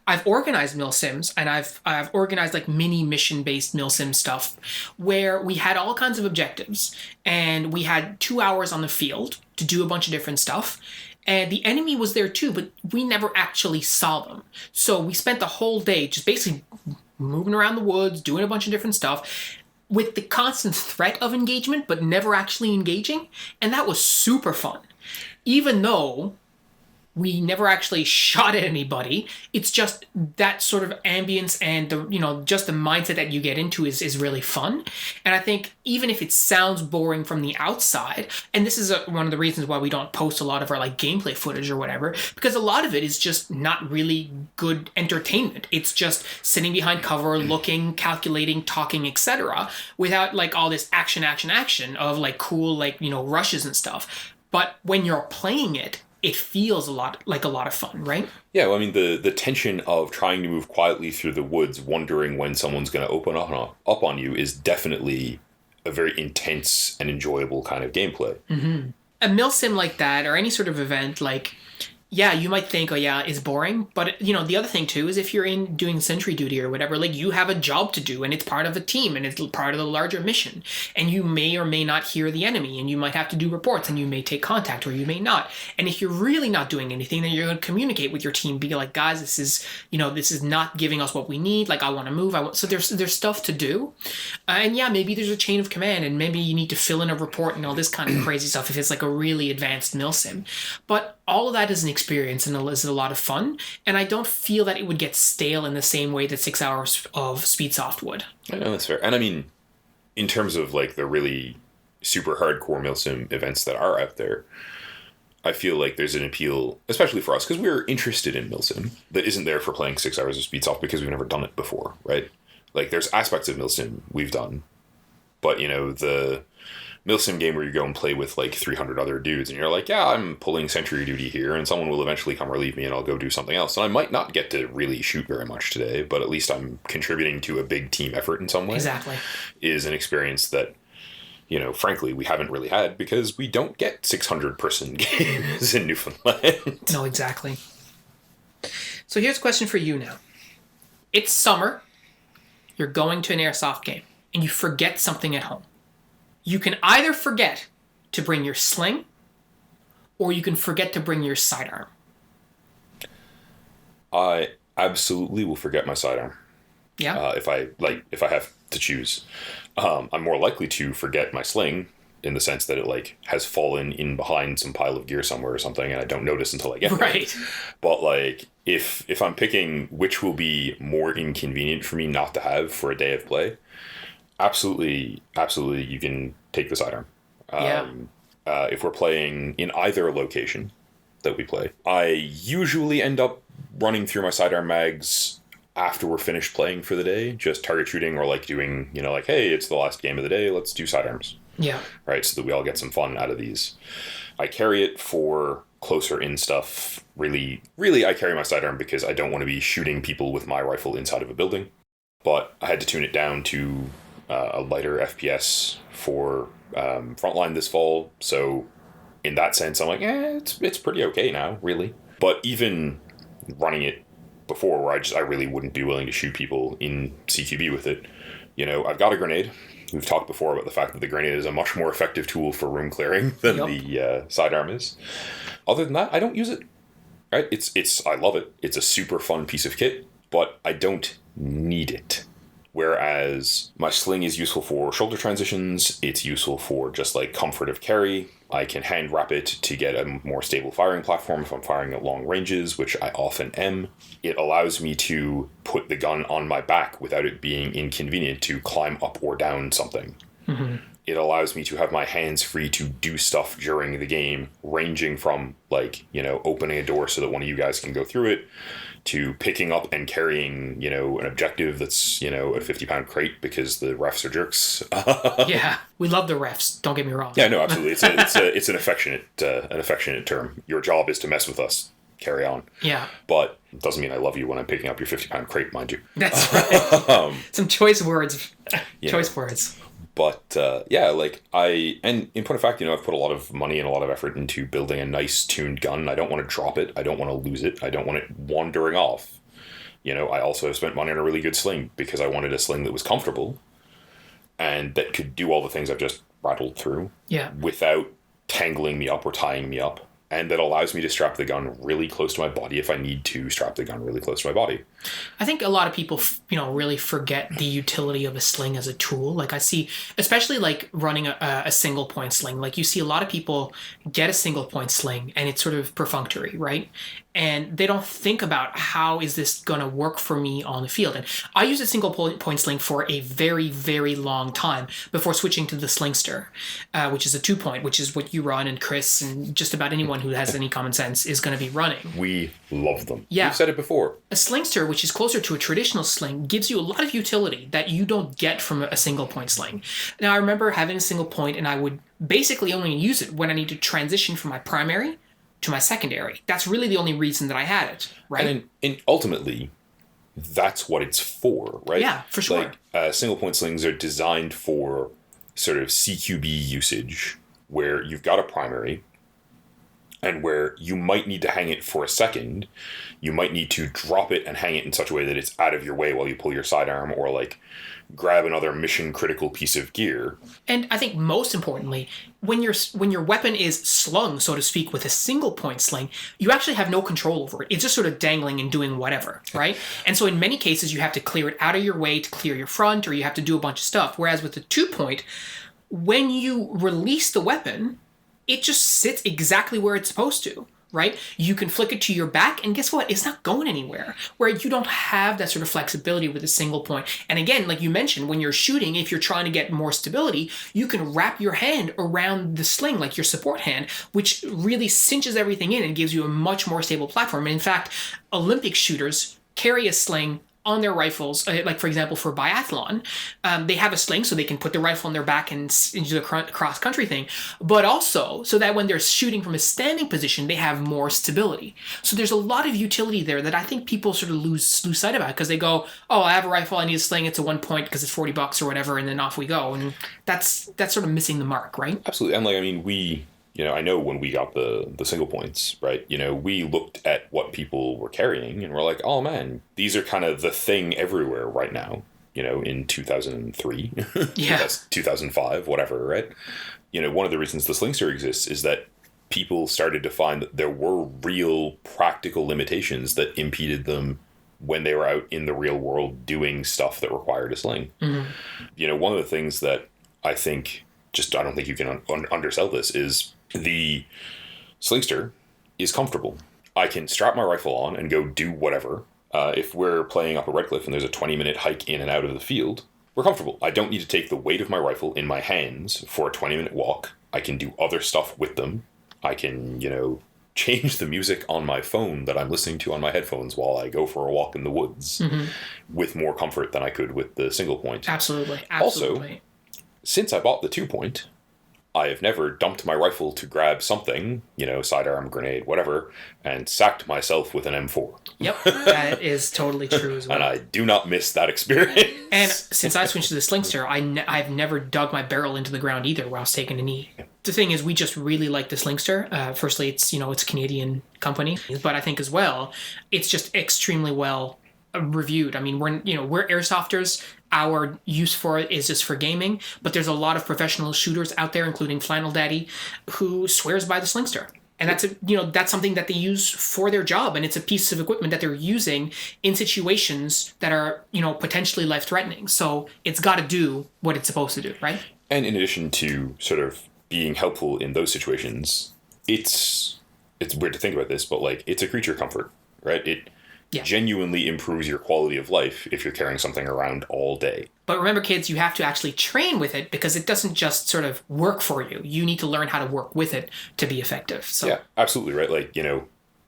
I've organized Milsims and I've organized like mini mission based Milsim stuff where we had all kinds of objectives and we had 2 hours on the field to do a bunch of different stuff. And the enemy was there too, but we never actually saw them. So we spent the whole day just basically moving around the woods, doing a bunch of different stuff with the constant threat of engagement, but never actually engaging. And that was super fun. Even though we never actually shot at anybody. It's just that sort of ambience and just the mindset that you get into is really fun. And I think even if it sounds boring from the outside, and this is one of the reasons why we don't post a lot of our like gameplay footage or whatever, because a lot of it is just not really good entertainment. It's just sitting behind cover, looking, calculating, talking, etc., without like all this action of like cool rushes and stuff. But when you're playing it, it feels a lot of fun, right? Yeah, well, I mean, the tension of trying to move quietly through the woods, wondering when someone's going to open up on you, is definitely a very intense and enjoyable kind of gameplay. Mm-hmm. A milsim like that, or any sort of event, like, yeah, you might think, oh yeah, it's boring, but the other thing too is if you're in doing sentry duty or whatever, like you have a job to do and it's part of a team and it's part of the larger mission, and you may or may not hear the enemy and you might have to do reports and you may take contact or you may not. And if you're really not doing anything, then you're going to communicate with your team, be like, guys, this is not giving us what we need. Like, I want to move. So there's stuff to do, and yeah, maybe there's a chain of command and maybe you need to fill in a report and all this kind of crazy stuff if it's like a really advanced milsim. But all of that is an experience and is a lot of fun, and I don't feel that it would get stale in the same way that 6 hours of Speedsoft would. I know, that's fair. And I mean, in terms of like the really super hardcore milsim events that are out there, I feel like there's an appeal, especially for us, because we're interested in milsim, that isn't there for playing 6 hours of Speedsoft because we've never done it before, right? Like, there's aspects of milsim we've done, but the milsim game where you go and play with like 300 other dudes and you're like, yeah, I'm pulling sentry duty here and someone will eventually come relieve me and I'll go do something else. And I might not get to really shoot very much today, but at least I'm contributing to a big team effort in some way. Exactly. Is an experience that, frankly, we haven't really had because we don't get 600 person games in Newfoundland. No, exactly. So here's a question for you now. It's summer. You're going to an airsoft game and you forget something at home. You can either forget to bring your sling or you can forget to bring your sidearm. I absolutely will forget my sidearm. Yeah. If I have to choose. I'm more likely to forget my sling in the sense that it like has fallen in behind some pile of gear somewhere or something and I don't notice until I get there. Right. But like if I'm picking which will be more inconvenient for me not to have for a day of play, absolutely you can take the sidearm. Yeah. if we're playing in either location that we play, I usually end up running through my sidearm mags after we're finished playing for the day, just target shooting or like doing, like, hey, it's the last game of the day, let's do sidearms. Yeah. Right, so that we all get some fun out of these. I carry it for closer in stuff. Really, I carry my sidearm because I don't want to be shooting people with my rifle inside of a building. But I had to tune it down to a lighter FPS for Frontline this fall. So in that sense, I'm like, it's pretty okay now, really. But even running it before, where I really wouldn't be willing to shoot people in CQB with it, I've got a grenade. We've talked before about the fact that the grenade is a much more effective tool for room clearing than the sidearm is. Other than that, I don't use it. Right? I love it. It's a super fun piece of kit, but I don't need it. Whereas my sling is useful for shoulder transitions. It's useful for just like comfort of carry. I can hand wrap it to get a more stable firing platform if I'm firing at long ranges, which I often am. It allows me to put the gun on my back without it being inconvenient to climb up or down something. Mm-hmm. It allows me to have my hands free to do stuff during the game, ranging from opening a door so that one of you guys can go through it, to picking up and carrying, an objective that's, a 50-pound crate because the refs are jerks. Yeah, we love the refs. Don't get me wrong. Yeah, no, absolutely. It's an affectionate term. Your job is to mess with us. Carry on. Yeah. But it doesn't mean I love you when I'm picking up your 50-pound crate, mind you. That's right. Some choice words. Choice words. But and in point of fact, I've put a lot of money and a lot of effort into building a nice tuned gun. I don't want to drop it. I don't want to lose it. I don't want it wandering off. I also have spent money on a really good sling because I wanted a sling that was comfortable and that could do all the things I've just rattled through without tangling me up or tying me up. And that allows me to strap the gun really close to my body if I need to strap the gun really close to my body. I think a lot of people, really forget the utility of a sling as a tool. Like I see, especially like running a single point sling, like you see a lot of people get a single point sling and it's sort of perfunctory, right? And they don't think about how is this going to work for me on the field. And I used a single point sling for a very, very long time before switching to the Slingster, which is a 2-point, which is what you run and Chris and just about anyone who has any common sense is going to be running. We love them. Yeah. You've said it before. A Slingster, which is closer to a traditional sling, gives you a lot of utility that you don't get from a single point sling. Now, I remember having a single point and I would basically only use it when I need to transition from my primary to my secondary. That's really the only reason that I had it, right? And ultimately, that's what it's for, right? Yeah, for sure. Like, single point slings are designed for sort of CQB usage, where you've got a primary, and where you might need to hang it for a second. You might need to drop it and hang it in such a way that it's out of your way while you pull your sidearm, or like grab another mission critical piece of gear. And I think most importantly, when your weapon is slung, so to speak, with a single point sling, you actually have no control over it. It's just sort of dangling and doing whatever, right? And so in many cases, you have to clear it out of your way to clear your front, or you have to do a bunch of stuff. Whereas with the 2-point, when you release the weapon, it just sits exactly where it's supposed to. Right? You can flick it to your back, and guess what? It's not going anywhere. Where you don't have that sort of flexibility with a single point. And again, like you mentioned, when you're shooting, if you're trying to get more stability, you can wrap your hand around the sling, like your support hand, which really cinches everything in and gives you a much more stable platform. And in fact, Olympic shooters carry a sling on their rifles, like for example for biathlon, they have a sling so they can put the rifle on their back and do the cross-country thing, but also so that when they're shooting from a standing position, they have more stability. So there's a lot of utility there that I think people sort of lose sight about because they go, oh, I have a rifle, I need a sling, it's a 1-point because it's $40 or whatever, and then off we go. And that's sort of missing the mark, right? Absolutely. And we I know when we got the single points, right, we looked at what people were carrying and we're like, oh man, these are kind of the thing everywhere right now, in 2003, yeah. 2005, whatever, right? One of the reasons the Slingster exists is that people started to find that there were real practical limitations that impeded them when they were out in the real world doing stuff that required a sling. Mm-hmm. One of the things that I think, I don't think you can undersell this, is the Slingster is comfortable. I can strap my rifle on and go do whatever. If we're playing up a red cliff and there's a 20-minute hike in and out of the field, we're comfortable. I don't need to take the weight of my rifle in my hands for a 20-minute walk. I can do other stuff with them. I can, change the music on my phone that I'm listening to on my headphones while I go for a walk in the woods with more comfort than I could with the single point. Absolutely. Also, since I bought the 2-point, I have never dumped my rifle to grab something, sidearm, grenade, whatever, and sacked myself with an M4. Yep, that is totally true as well. And I do not miss that experience. And since I switched to the Slingster, I've never dug my barrel into the ground either while I was taking a knee. The thing is, we just really like the Slingster. Firstly, it's it's a Canadian company, but I think as well, it's just extremely well reviewed. I mean, we're airsofters. Our use for it is just for gaming, but there's a lot of professional shooters out there, including Flannel Daddy, who swears by the Slingster. And that's something that they use for their job, and it's a piece of equipment that they're using in situations that are, potentially life-threatening. So it's got to do what it's supposed to do, right? And in addition to sort of being helpful in those situations, it's weird to think about this, but it's a creature comfort, right? It genuinely improves your quality of life if you're carrying something around all day. But remember, kids, you have to actually train with it because it doesn't just sort of work for you. You need to learn how to work with it to be effective. So yeah, absolutely right.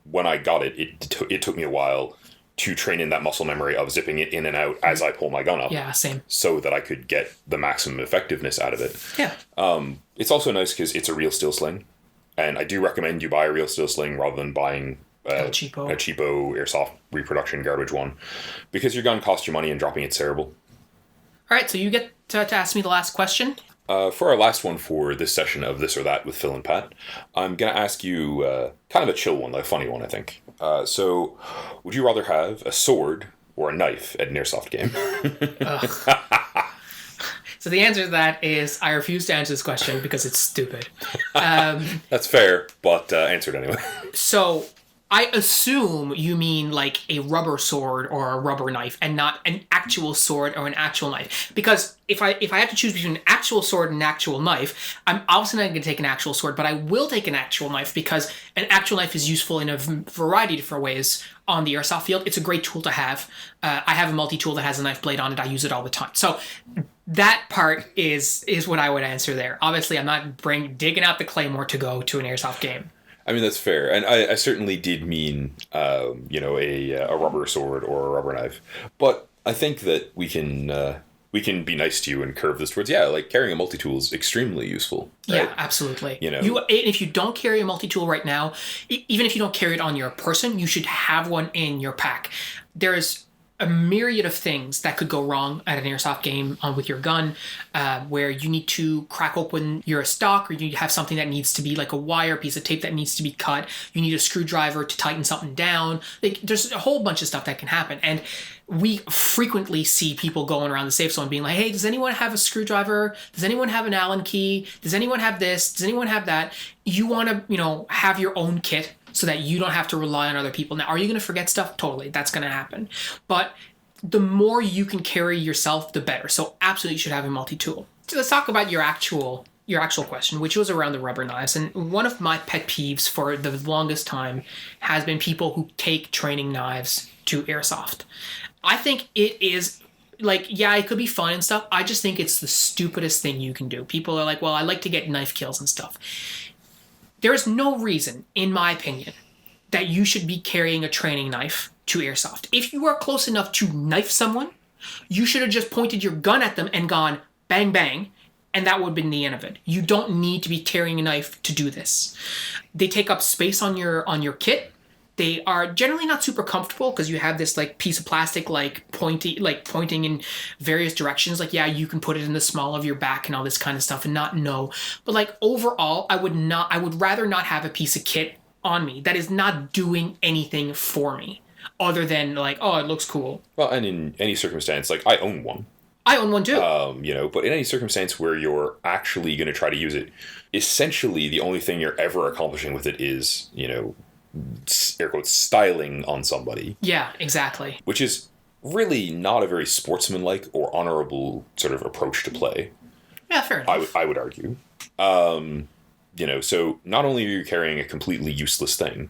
When I got it, it took me a while to train in that muscle memory of zipping it in and out as I pull my gun up. Yeah, same. So that I could get the maximum effectiveness out of it. Yeah. It's also nice because it's a real steel sling. And I do recommend you buy a real steel sling rather than buying a cheapo airsoft reproduction garbage one, because your gun costs you money and dropping it's terrible. All right, so you get to ask me the last question. For our last one for this session of This or That with Phil and Pat, I'm going to ask you kind of a chill one, a funny one, I think. So, would you rather have a sword or a knife at an airsoft game? So the answer to that is I refuse to answer this question because it's stupid. That's fair, but answer it anyway. So I assume you mean like a rubber sword or a rubber knife and not an actual sword or an actual knife. Because if I have to choose between an actual sword and an actual knife, I'm obviously not going to take an actual sword, but I will take an actual knife because an actual knife is useful in a variety of different ways on the airsoft field. It's a great tool to have. I have a multi-tool that has a knife blade on it. I use it all the time. So that part is what I would answer there. Obviously, I'm not digging out the Claymore to go to an airsoft game. I mean, that's fair. And I certainly did mean, a rubber sword or a rubber knife. But I think that we can be nice to you and curve this towards, carrying a multi-tool is extremely useful. Right? Yeah, absolutely. If you don't carry a multi-tool right now, even if you don't carry it on your person, you should have one in your pack. There is a myriad of things that could go wrong at an airsoft game with your gun, where you need to crack open your stock, or you have something that needs to be like a wire piece of tape that needs to be cut. You need a screwdriver to tighten something down. There's a whole bunch of stuff that can happen. And we frequently see people going around the safe zone being like, hey, does anyone have a screwdriver? Does anyone have an Allen key? Does anyone have this? Does anyone have that? You want to, have your own kit so that you don't have to rely on other people. Now, are you going to forget stuff? Totally. That's going to happen. But the more you can carry yourself, the better. So absolutely you should have a multi-tool. So let's talk about your actual question, which was around the rubber knives. And one of my pet peeves for the longest time has been people who take training knives to airsoft. I think it is it could be fun and stuff. I just think it's the stupidest thing you can do. People are like, well, I like to get knife kills and stuff. There is no reason, in my opinion, that you should be carrying a training knife to airsoft. If you are close enough to knife someone, you should have just pointed your gun at them and gone bang, bang, and that would have been the end of it. You don't need to be carrying a knife to do this. They take up space on your kit. They are generally not super comfortable because you have this piece of plastic pointing in various directions. You can put it in the small of your back and all this kind of stuff and not know. But overall, I would rather not have a piece of kit on me that is not doing anything for me other than it looks cool. Well, and in any circumstance, I own one. I own one too. But in any circumstance where you're actually going to try to use it, essentially the only thing you're ever accomplishing with it is, air quotes, styling on somebody. Yeah, exactly. Which is really not a very sportsmanlike or honorable sort of approach to play. Yeah, fair enough. I would argue. So not only are you carrying a completely useless thing,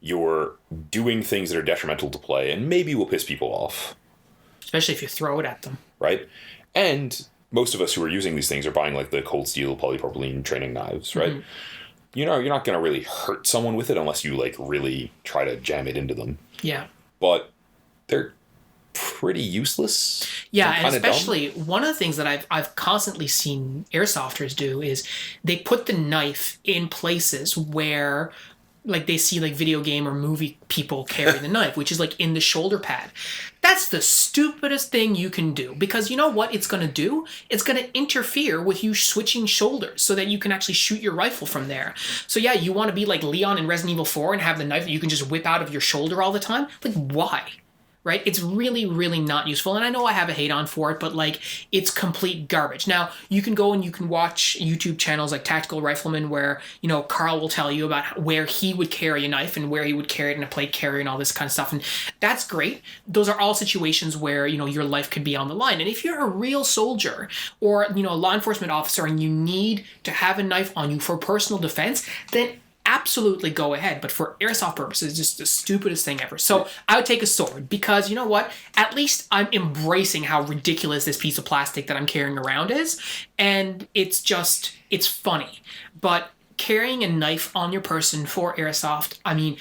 you're doing things that are detrimental to play and maybe will piss people off. Especially if you throw it at them. Right? And most of us who are using these things are buying like the cold steel polypropylene training knives, right? You're not going to really hurt someone with it unless you like really try to jam it into them. Yeah. But they're pretty useless. Yeah, and especially one of the things that I've constantly seen airsofters do is they put the knife in places where like they see like video game or movie people carry the knife, which is like in the shoulder pad. That's the stupidest thing you can do, because you know what it's going to do? It's going to interfere with you switching shoulders so that you can actually shoot your rifle from there. So yeah, you want to be like Leon in Resident Evil 4 and have the knife that you can just whip out of your shoulder all the time? Like, why? Right? It's really, really not useful. And I know I have a hate on for it, but like, it's complete garbage. Now, you can go and you can watch YouTube channels like Tactical Rifleman where, you know, Carl will tell you about where he would carry a knife and where he would carry it in a plate carrier and all this kind of stuff. And that's great. Those are all situations where, you know, your life could be on the line. And if you're a real soldier or, you know, a law enforcement officer and you need to have a knife on you for personal defense, then absolutely go ahead. But for airsoft purposes, it's just the stupidest thing ever. So I would take a sword because, you know what? At least I'm embracing how ridiculous this piece of plastic that I'm carrying around is. And it's funny. But carrying a knife on your person for airsoft, I mean,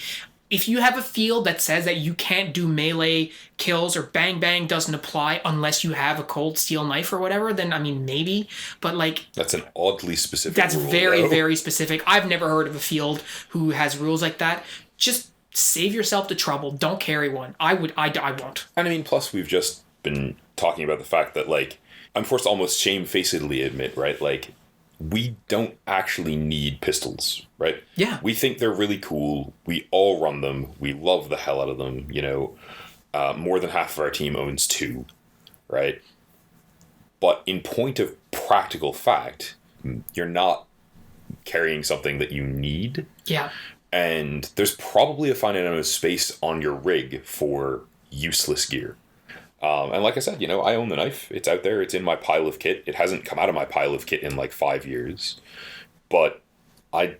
if you have a field that says that you can't do melee kills or bang bang doesn't apply unless you have a cold steel knife or whatever, then I mean maybe. But like, that's an oddly specific that's rule, very, though. very specific. I've never heard of a field who has rules like that. Just save yourself the trouble. Don't carry one. I won't. And I mean, plus we've just been talking about the fact that like, I'm forced to almost shamefacedly admit, right? Like, we don't actually need pistols, right? Yeah. We think they're really cool. We all run them. We love the hell out of them. You know, more than half of our team owns 2, right? But in point of practical fact, you're not carrying something that you need. Yeah. And there's probably a finite amount of space on your rig for useless gear. And like I said, you know, I own the knife. It's out there. It's in my pile of kit. It hasn't come out of my pile of kit in like 5 years. But I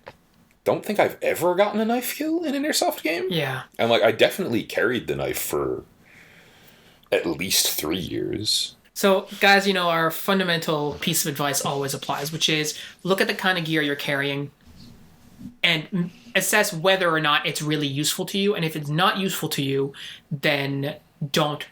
don't think I've ever gotten a knife kill in an airsoft game. Yeah. And like, I definitely carried the knife for at least 3 years. So, guys, you know, our fundamental piece of advice always applies, which is look at the kind of gear you're carrying and assess whether or not it's really useful to you. And if it's not useful to you, then don't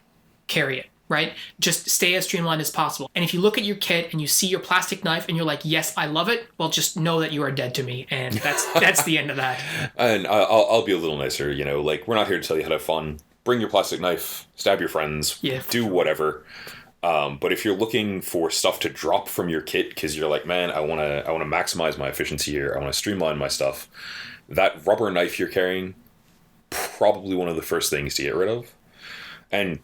carry it, right? Just stay as streamlined as possible. And if you look at your kit and you see your plastic knife and you're like, yes, I love it, well, just know that you are dead to me. And that's the end of that. And I'll be a little nicer, you know, like, we're not here to tell you how to have fun. Bring your plastic knife, stab your friends, do whatever. But if you're looking for stuff to drop from your kit because you're like, man, I want to maximize my efficiency here, I want to streamline my stuff, that rubber knife you're carrying, probably one of the first things to get rid of. And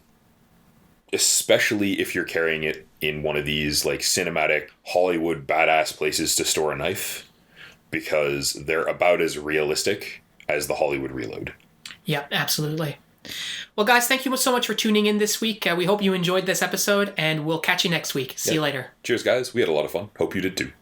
especially if you're carrying it in one of these like cinematic Hollywood badass places to store a knife, because they're about as realistic as the Hollywood Reload. Yeah, absolutely. Well, guys, thank you so much for tuning in this week. We hope you enjoyed this episode, and we'll catch you next week. See you later. Cheers, guys. We had a lot of fun. Hope you did too.